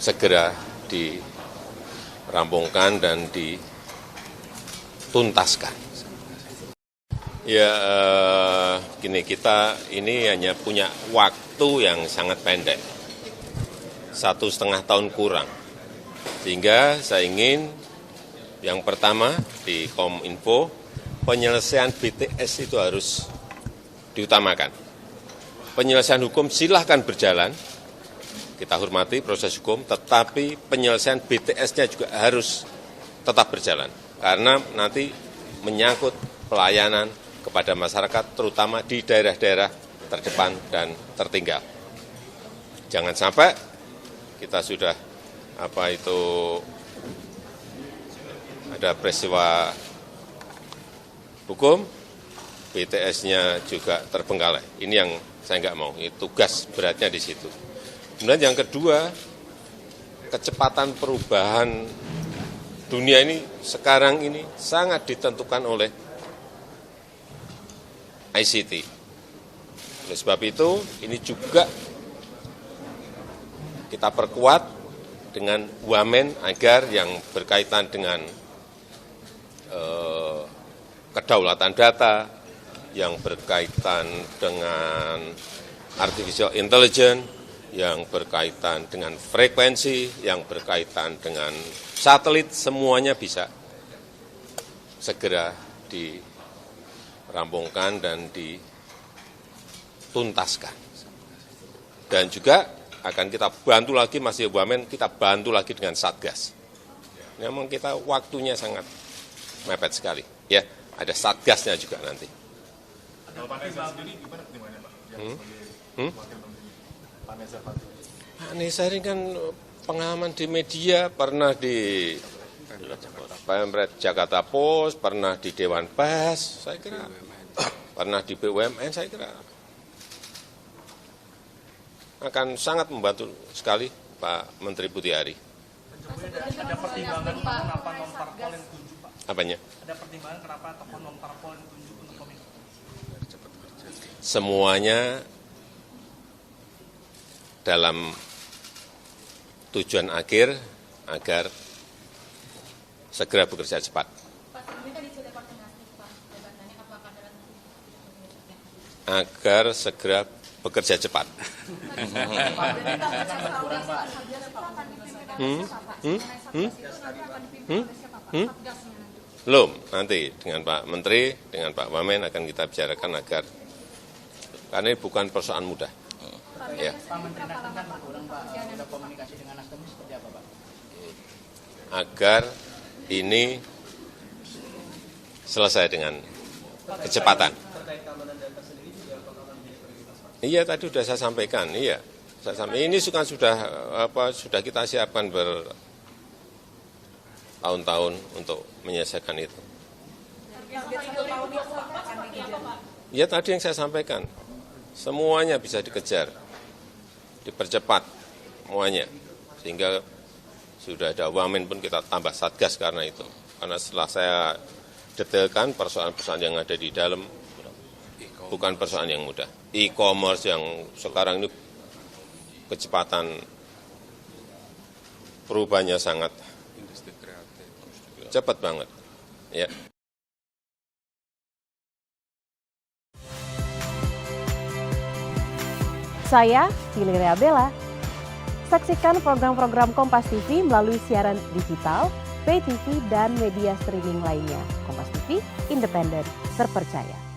segera dirampungkan dan dituntaskan. Ya, gini, kita ini hanya punya waktu yang sangat pendek, 1,5 tahun kurang. Sehingga saya ingin yang pertama di Kominfo, penyelesaian BTS itu harus diutamakan. Penyelesaian hukum silahkan berjalan, kita hormati proses hukum, tetapi penyelesaian BTS-nya juga harus tetap berjalan. Karena nanti menyangkut pelayanan kepada masyarakat, terutama di daerah-daerah terdepan dan tertinggal. Jangan sampai kita sudah ada peristiwa hukum, BTS-nya juga terbengkalai. Ini yang saya nggak mau, ini tugas beratnya di situ. Kemudian yang kedua, kecepatan perubahan dunia ini sekarang ini sangat ditentukan oleh ICT. Oleh sebab itu, ini juga kita perkuat dengan wamen agar yang berkaitan dengan kedaulatan data, yang berkaitan dengan artificial intelligence, yang berkaitan dengan frekuensi, yang berkaitan dengan satelit, semuanya bisa segera dirampungkan dan dituntaskan. Dan juga akan kita bantu lagi, Mas Wamen, kita bantu lagi dengan Satgas. Memang kita waktunya sangat mepet sekali. Ya, ada Satgasnya juga nanti. Pak Nesa ini kan pengalaman di media, pernah di Pemret Jakarta Post, pernah di Dewan Pers, saya kira, pernah di BUMN, saya kira akan sangat membantu sekali Pak Menteri Putihari. Ada pertimbangan kenapa non-parpol yang tunjuk, Pak? Apanya? Ada pertimbangan kenapa tokoh non-parpol yang tunjuk untuk Kominfo? Semuanya dalam tujuan akhir agar segera bekerja cepat. Agar segera bekerja cepat. Belum, nanti dengan Pak Menteri, dengan Pak Wamen akan kita bicarakan agar, karena ini bukan persoalan mudah. Ya. Pak Menteri Nasdem kan berkurang, Pak. Ada komunikasi dengan Nasdem seperti apa, Pak? Agar ini selesai dengan kecepatan. Iya, tadi sudah saya sampaikan. Iya, ini sudah kita siapkan bertahun-tahun untuk menyelesaikan itu. Ya, tadi yang saya sampaikan, semuanya bisa dikejar, dipercepat semuanya, sehingga sudah ada wamen pun kita tambah satgas karena itu. Karena setelah saya detailkan persoalan-persoalan yang ada di dalam, bukan persoalan yang mudah. E-commerce yang sekarang ini kecepatan perubahannya sangat cepat banget. Ya. Saya Valeria Bella. Saksikan program-program Kompas TV melalui siaran digital, pay TV, dan media streaming lainnya. Kompas TV, independen, terpercaya.